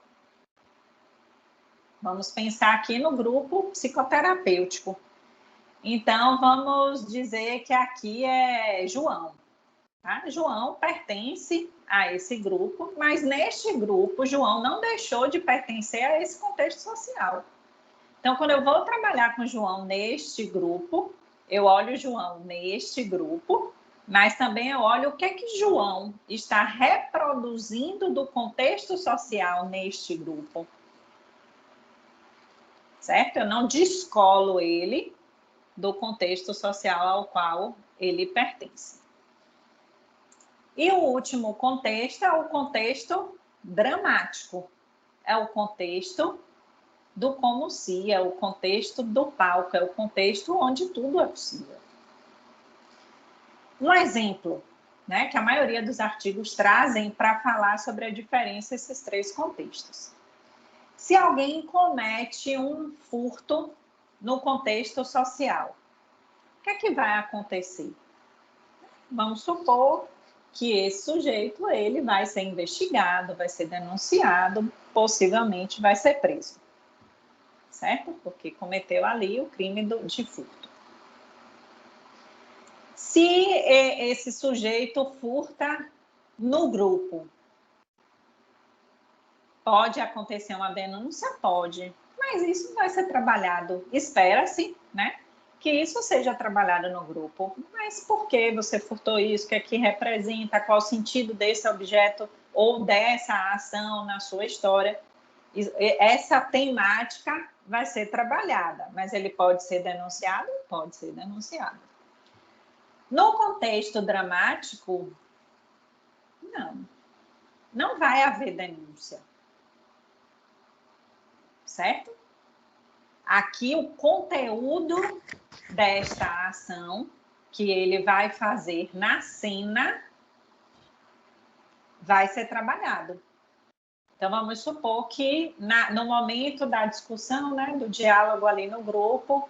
Vamos pensar aqui no grupo psicoterapêutico. Então, vamos dizer que aqui é João. Tá? João pertence a esse grupo, mas neste grupo, João não deixou de pertencer a esse contexto social. Então, quando eu vou trabalhar com João neste grupo, eu olho João neste grupo, mas também eu olho o que é que João está reproduzindo do contexto social neste grupo. Certo? Eu não descolo ele do contexto social ao qual ele pertence. E o último contexto é o contexto dramático. É o contexto do como se, é o contexto do palco, é o contexto onde tudo é possível. Um exemplo, né, que a maioria dos artigos trazem para falar sobre a diferença desses 3 contextos. Se alguém comete um furto no contexto social, o que é que vai acontecer? Vamos supor que esse sujeito ele vai ser investigado, vai ser denunciado, possivelmente vai ser preso, certo? Porque cometeu ali o crime de furto. Se esse sujeito furta no grupo, pode acontecer uma denúncia? Pode, mas isso vai ser trabalhado, espera-se, né? Que isso seja trabalhado no grupo. Mas por que você furtou isso? O que é que representa? Qual o sentido desse objeto ou dessa ação na sua história? Essa temática vai ser trabalhada, mas ele pode ser denunciado? Pode ser denunciado. No contexto dramático, não vai haver denúncia. Certo? Aqui o conteúdo desta ação que ele vai fazer na cena vai ser trabalhado. Então, vamos supor que no momento da discussão, né, do diálogo ali no grupo,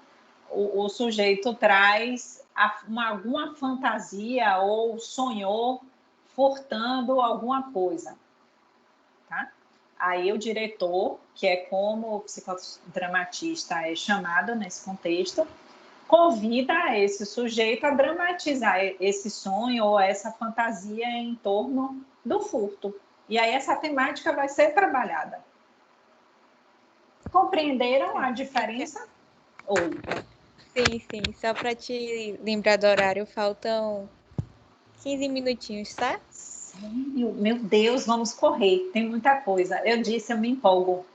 o sujeito traz alguma fantasia ou sonhou furtando alguma coisa. Tá? Aí o diretor, que é como o psicodramatista é chamado nesse contexto, convida esse sujeito a dramatizar esse sonho ou essa fantasia em torno do furto. E aí essa temática vai ser trabalhada. Compreenderam a diferença? Sim, sim. Só para te lembrar do horário, faltam 15 minutinhos, tá? Meu Deus, vamos correr. Tem muita coisa. Eu disse, eu me empolgo.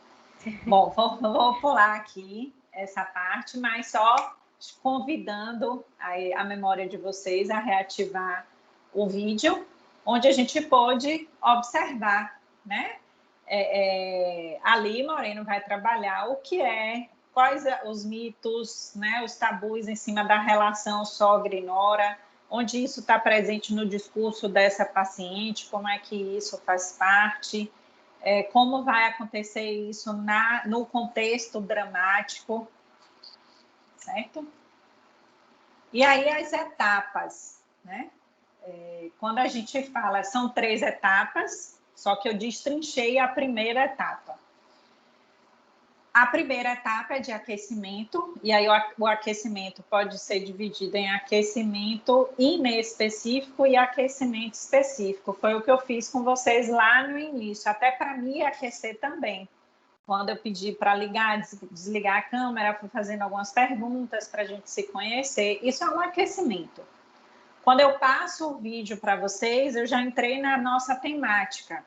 Bom, vou pular aqui essa parte, mas só convidando a memória de vocês a reativar o vídeo, onde a gente pôde observar, né? Ali, Moreno vai trabalhar o que quais os mitos, né, os tabus em cima da relação sogra e nora, onde isso está presente no discurso dessa paciente, como é que isso faz parte, como vai acontecer isso no contexto dramático, certo? E aí as etapas, né? Quando a gente fala, são 3 etapas, só que eu destrinchei a primeira etapa. A primeira etapa é de aquecimento, e aí o aquecimento pode ser dividido em aquecimento inespecífico e aquecimento específico. Foi o que eu fiz com vocês lá no início, até para me aquecer também. Quando eu pedi para ligar, desligar a câmera, fui fazendo algumas perguntas para a gente se conhecer. Isso é um aquecimento. Quando eu passo o vídeo para vocês, eu já entrei na nossa temática.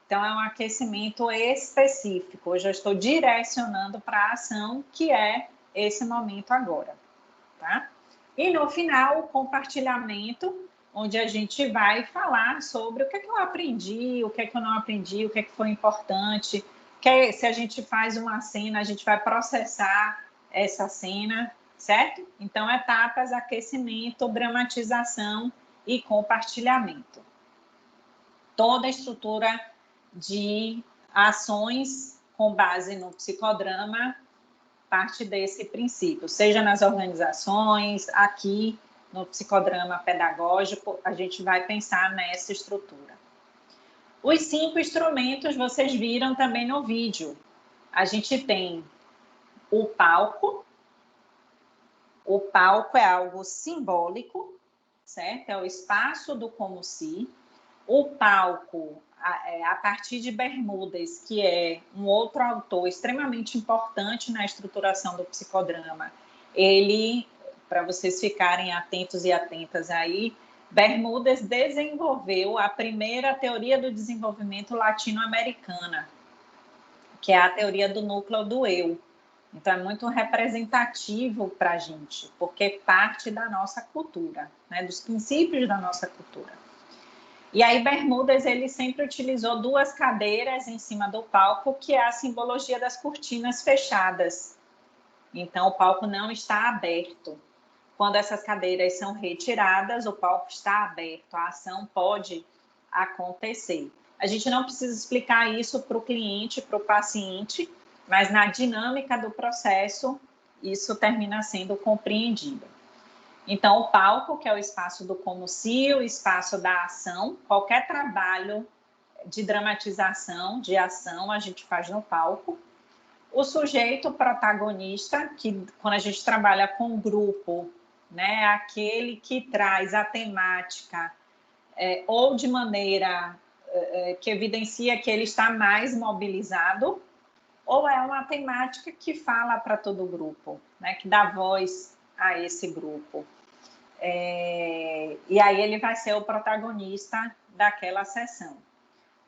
Então, é um aquecimento específico. Hoje eu estou direcionando para a ação, que é esse momento agora. Tá? E no final, o compartilhamento, onde a gente vai falar sobre o que é que eu aprendi, o que é que eu não aprendi, o que é que foi importante. Se a gente faz uma cena, a gente vai processar essa cena, certo? Então, etapas, aquecimento, dramatização e compartilhamento. Toda a estrutura de ações com base no psicodrama parte desse princípio, seja nas organizações, aqui no psicodrama pedagógico, a gente vai pensar nessa estrutura. Os 5 instrumentos vocês viram também no vídeo. A gente tem o palco. O palco é algo simbólico, certo? É o espaço do como se. O palco, a partir de Bermúdez, que é um outro autor extremamente importante na estruturação do psicodrama, ele, para vocês ficarem atentos e atentas aí, Bermúdez desenvolveu a primeira teoria do desenvolvimento latino-americana, que é a teoria do núcleo do eu. Então, é muito representativo para a gente, porque parte da nossa cultura, né, dos princípios da nossa cultura. E aí, Bermúdez, ele sempre utilizou 2 cadeiras em cima do palco, que é a simbologia das cortinas fechadas. Então, o palco não está aberto. Quando essas cadeiras são retiradas, o palco está aberto, a ação pode acontecer. A gente não precisa explicar isso para o cliente, para o paciente, mas na dinâmica do processo, isso termina sendo compreendido. Então, o palco, que é o espaço do como se, o espaço da ação, qualquer trabalho de dramatização, de ação, a gente faz no palco. O sujeito protagonista, que quando a gente trabalha com grupo, né, aquele que traz a temática, ou de maneira que evidencia que ele está mais mobilizado, ou é uma temática que fala para todo o grupo, né, que dá voz a esse grupo. E aí ele vai ser o protagonista daquela sessão.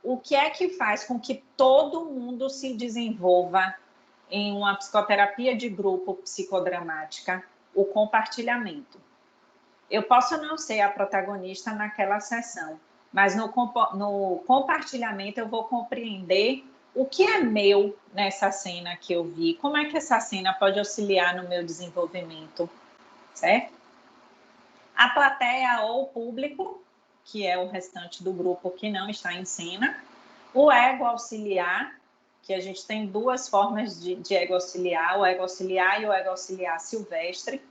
O que é que faz com que todo mundo se desenvolva em uma psicoterapia de grupo psicodramática? O compartilhamento. Eu posso não ser a protagonista naquela sessão, mas no compartilhamento eu vou compreender o que é meu nessa cena que eu vi, como é que essa cena pode auxiliar no meu desenvolvimento, certo? A plateia ou o público, que é o restante do grupo que não está em cena. O ego auxiliar, que a gente tem duas formas de ego auxiliar, o ego auxiliar e o ego auxiliar silvestre.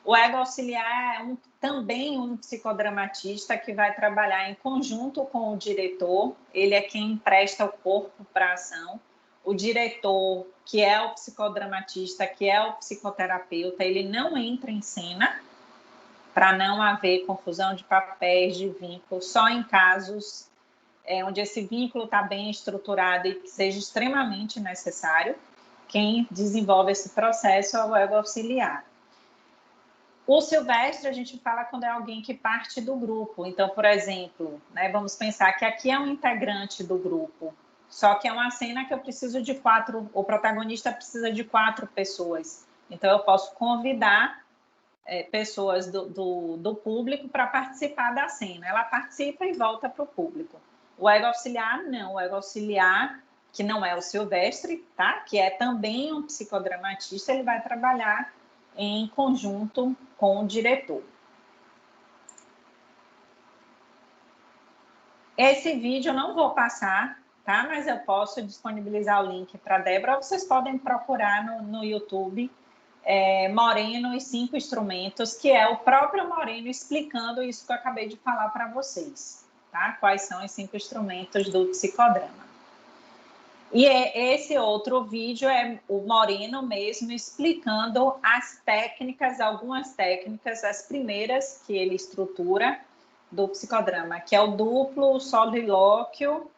O ego auxiliar é também um psicodramatista que vai trabalhar em conjunto com o diretor, ele é quem empresta o corpo para a ação. O diretor, que é o psicodramatista, que é o psicoterapeuta, ele não entra em cena para não haver confusão de papéis, de vínculos, só em casos onde esse vínculo está bem estruturado e que seja extremamente necessário. Quem desenvolve esse processo é o ego auxiliar. O silvestre, a gente fala quando é alguém que parte do grupo. Então, por exemplo, né, vamos pensar que aqui é um integrante do grupo, só que é uma cena que eu preciso de 4, o protagonista precisa de 4 pessoas. Então, eu posso convidar pessoas do público para participar da cena. Ela participa e volta para o público. O ego auxiliar, não. O ego auxiliar, que não é o silvestre, tá? Que é também um psicodramatista, ele vai trabalhar em conjunto com o diretor. Esse vídeo eu não vou passar, tá? Mas eu posso disponibilizar o link para a Débora. Vocês podem procurar no YouTube Moreno e 5 instrumentos, que é o próprio Moreno explicando isso que eu acabei de falar para vocês, tá? Quais são os 5 instrumentos do psicodrama. E esse outro vídeo é o Moreno mesmo explicando as técnicas, algumas técnicas, as primeiras que ele estrutura do psicodrama, que é o duplo, o solilóquio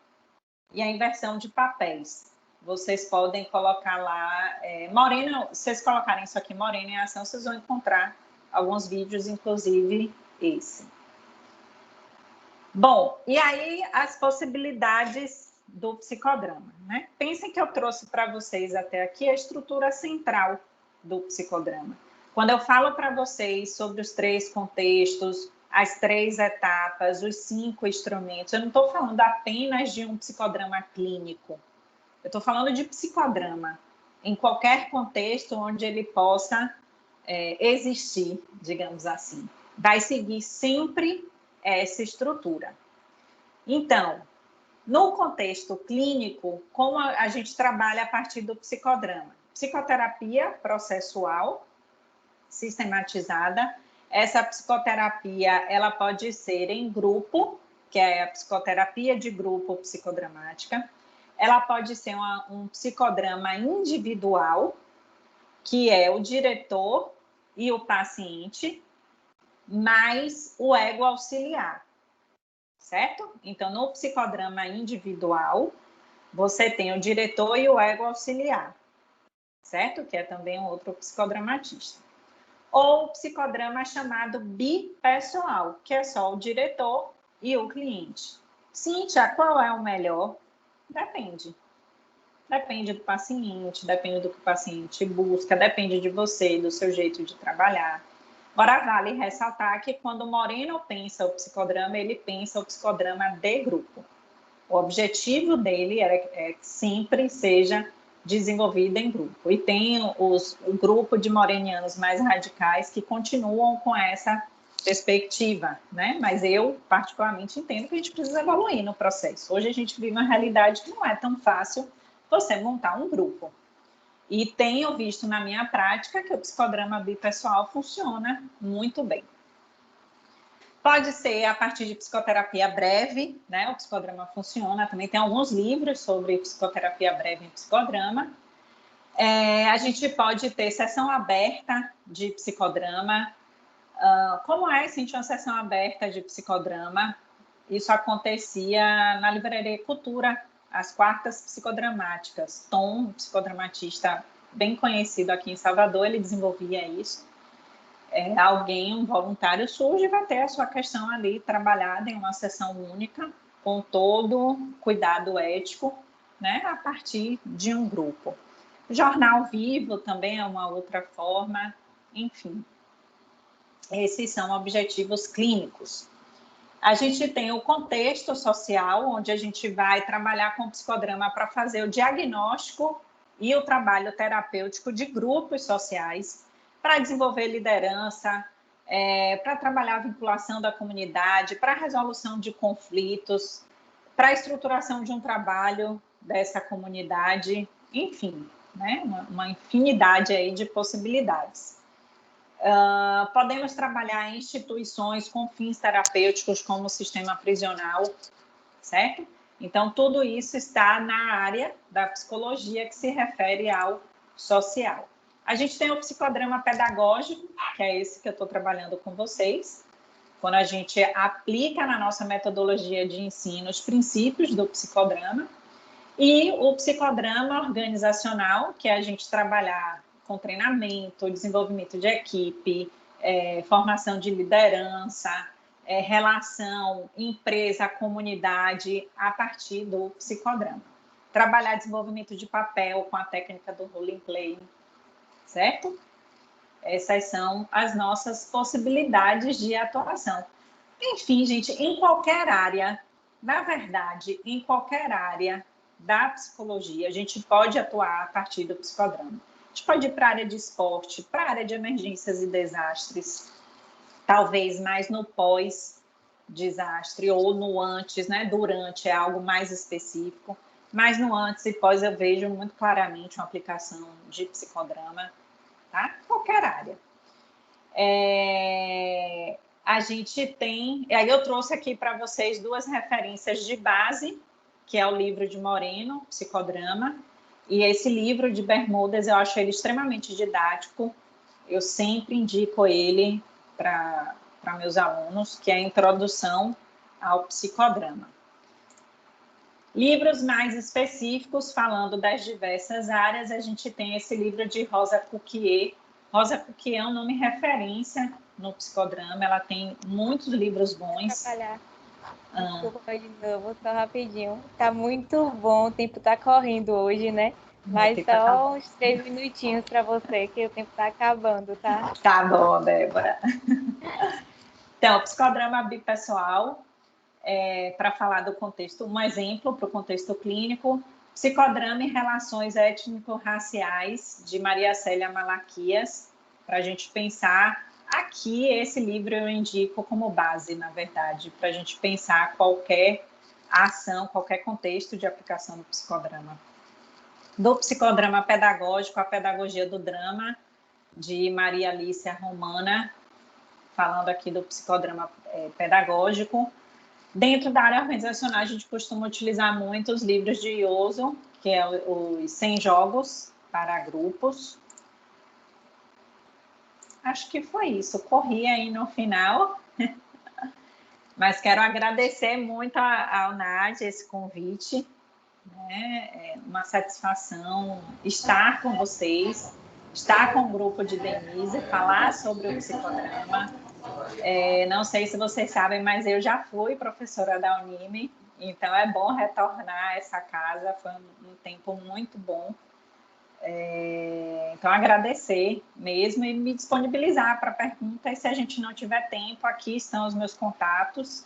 e a inversão de papéis. Vocês podem colocar lá, Moreno, se vocês colocarem isso aqui, Moreno em ação, vocês vão encontrar alguns vídeos, inclusive esse. Bom, e aí as possibilidades do psicodrama, né? Pensem que eu trouxe para vocês até aqui a estrutura central do psicodrama. Quando eu falo para vocês sobre os 3 contextos, as 3 etapas, os 5 instrumentos, eu não estou falando apenas de um psicodrama clínico. Eu estou falando de psicodrama em qualquer contexto onde ele possa existir, digamos assim. Vai seguir sempre essa estrutura. Então, no contexto clínico, como a gente trabalha a partir do psicodrama? Psicoterapia processual, sistematizada. Essa psicoterapia, ela pode ser em grupo, que é a psicoterapia de grupo psicodramática. Ela pode ser um psicodrama individual, que é o diretor e o paciente, mais o ego auxiliar, certo? Então, no psicodrama individual, você tem o diretor e o ego auxiliar, certo? Que é também um outro psicodramatista. Ou o psicodrama chamado bipessoal, que é só o diretor e o cliente. Cíntia, qual é o melhor? Depende. Depende do paciente, depende do que o paciente busca, depende de você, do seu jeito de trabalhar. Agora, vale ressaltar que quando o Moreno pensa o psicodrama, ele pensa o psicodrama de grupo. O objetivo dele é que sempre seja desenvolvido em grupo. E tem o grupo de morenianos mais radicais que continuam com essa perspectiva, né? Mas eu, particularmente, entendo que a gente precisa evoluir no processo. Hoje a gente vive uma realidade que não é tão fácil você montar um grupo. E tenho visto na minha prática que o psicodrama bipessoal funciona muito bem. Pode ser a partir de psicoterapia breve, né? O psicodrama funciona. Também tem alguns livros sobre psicoterapia breve em psicodrama. A gente pode ter sessão aberta de psicodrama. Como é, Cintia, uma sessão aberta de psicodrama? Isso acontecia na Livraria Cultura, as quartas psicodramáticas. Tom, um psicodramatista bem conhecido aqui em Salvador, ele desenvolvia isso. Alguém, um voluntário surge e vai ter a sua questão ali trabalhada em uma sessão única, com todo cuidado ético, né, a partir de um grupo. Jornal vivo também é uma outra forma, enfim. Esses são objetivos clínicos. A gente tem o contexto social, onde a gente vai trabalhar com o psicodrama para fazer o diagnóstico e o trabalho terapêutico de grupos sociais, para desenvolver liderança, para trabalhar a vinculação da comunidade, para a resolução de conflitos, para a estruturação de um trabalho dessa comunidade, enfim, né? Uma infinidade aí de possibilidades. Podemos trabalhar em instituições com fins terapêuticos como o sistema prisional, certo? Então, tudo isso está na área da psicologia que se refere ao social. A gente tem o psicodrama pedagógico, que é esse que eu estou trabalhando com vocês, quando a gente aplica na nossa metodologia de ensino os princípios do psicodrama, e o psicodrama organizacional, que é a gente trabalhar com treinamento, desenvolvimento de equipe, formação de liderança, relação empresa-comunidade a partir do psicodrama. Trabalhar desenvolvimento de papel com a técnica do role play, certo? Essas são as nossas possibilidades de atuação. Enfim, gente, em qualquer área, na verdade, em qualquer área da psicologia, a gente pode atuar a partir do psicodrama. A gente pode ir para a área de esporte, para a área de emergências e desastres, talvez mais no pós-desastre ou no antes, né? Durante é algo mais específico, mas no antes e pós eu vejo muito claramente uma aplicação de psicodrama, tá? Qualquer área. A gente tem... Aí eu trouxe aqui para vocês 2 referências de base, que é o livro de Moreno, Psicodrama, e esse livro de Bermudas, eu acho ele extremamente didático. Eu sempre indico ele para meus alunos, que é a Introdução ao Psicodrama. Livros mais específicos, falando das diversas áreas, a gente tem esse livro de Rosa Cuquier. Rosa Cuquier é um nome referência no psicodrama, ela tem muitos livros bons. Desculpa de novo, só rapidinho. Tá muito bom, o tempo tá correndo hoje, né? Mas só uns 3 minutinhos para você, que o tempo tá acabando, tá? Tá bom, Débora. Então, o psicodrama bipessoal, para falar do contexto, um exemplo para o contexto clínico, Psicodrama em Relações Étnico-Raciais, de Maria Célia Malaquias, para a gente pensar. Aqui, esse livro eu indico como base, na verdade, para a gente pensar qualquer ação, qualquer contexto de aplicação do psicodrama. Do psicodrama pedagógico, a pedagogia do drama, de Maria Alicia Romana, falando aqui do psicodrama pedagógico. Dentro da área organizacional, a gente costuma utilizar muito os livros de Ioso, que é os 100 jogos para grupos. Acho que foi isso. Corri aí no final. Mas quero agradecer muito ao NAD esse convite. Né? É uma satisfação estar com vocês, estar com o grupo de Denise, falar sobre o psicodrama. Não sei se vocês sabem, mas eu já fui professora da Unime, então é bom retornar a essa casa, foi um tempo muito bom. Então, agradecer mesmo e me disponibilizar para perguntas. Se a gente não tiver tempo, aqui estão os meus contatos.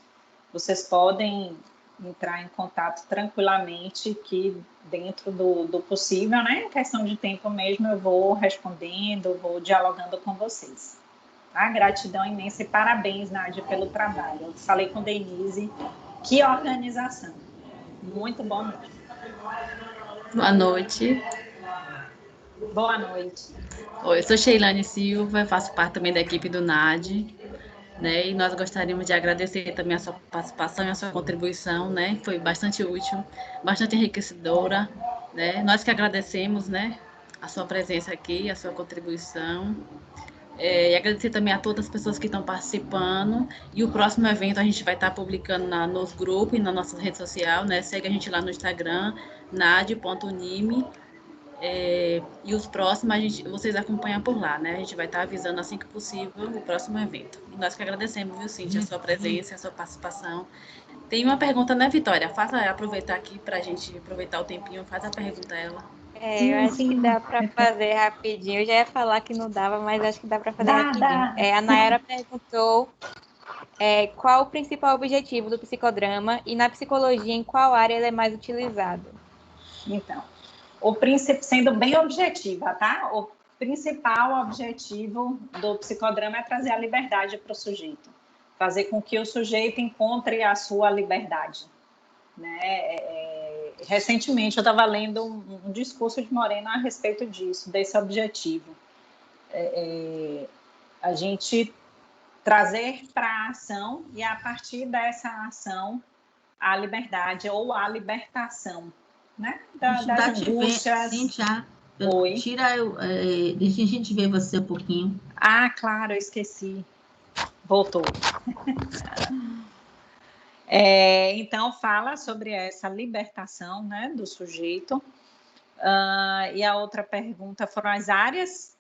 Vocês podem entrar em contato tranquilamente, que dentro do possível, né? Em questão de tempo mesmo, eu vou respondendo, vou dialogando com vocês. Tá? Gratidão imensa e parabéns, Nádia, pelo trabalho. Eu falei com Denise, que organização. Muito bom mesmo. Boa noite. Boa noite. Oi, eu sou Sheilane Silva, faço parte também da equipe do NAD, né? E nós gostaríamos de agradecer também a sua participação e a sua contribuição, né? Foi bastante útil, bastante enriquecedora, né? Nós que agradecemos, né? A sua presença aqui, a sua contribuição. E agradecer também a todas as pessoas que estão participando. E o próximo evento a gente vai estar publicando nos grupos e na nossa rede social, né? Segue a gente lá no Instagram, nad.unime. E os próximos vocês acompanham por lá, né? A gente vai estar avisando assim que possível o próximo evento. E nós que agradecemos, viu, Cíntia, a sua presença, a sua participação. Tem uma pergunta, né, Vitória? Aproveitar aqui para a gente aproveitar o tempinho, faz a pergunta a ela. Eu acho que dá para fazer rapidinho. Eu já ia falar que não dava, mas acho que dá para fazer rapidinho. A Nayara perguntou qual o principal objetivo do psicodrama e na psicologia em qual área ele é mais utilizado. Então, sendo bem objetiva, tá? O principal objetivo do psicodrama é trazer a liberdade para o sujeito. Fazer com que o sujeito encontre a sua liberdade. né? Recentemente eu estava lendo um discurso de Moreno a respeito disso, desse objetivo. A gente trazer para a ação e a partir dessa ação a liberdade ou a libertação, né? Das angústias. Cíntia, Oi. Deixa a gente ver você um pouquinho. Ah, claro, eu esqueci. Voltou. Então, fala sobre essa libertação, né, do sujeito. E a outra pergunta foram as áreas.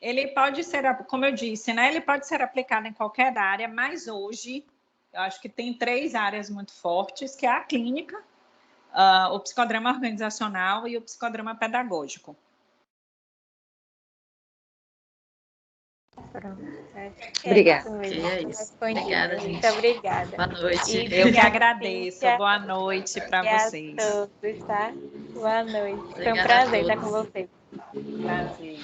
Ele pode ser, como eu disse, né, ele pode ser aplicado em qualquer área, mas hoje eu acho que tem 3 áreas muito fortes, que é a clínica, o psicodrama organizacional e o psicodrama pedagógico. Obrigada. É isso. Obrigada, gente. Muito obrigada. Boa noite. Eu que agradeço. Boa noite para vocês. A todos, tá? Boa noite. Foi um Obrigada prazer a estar todos. com vocês. Prazer.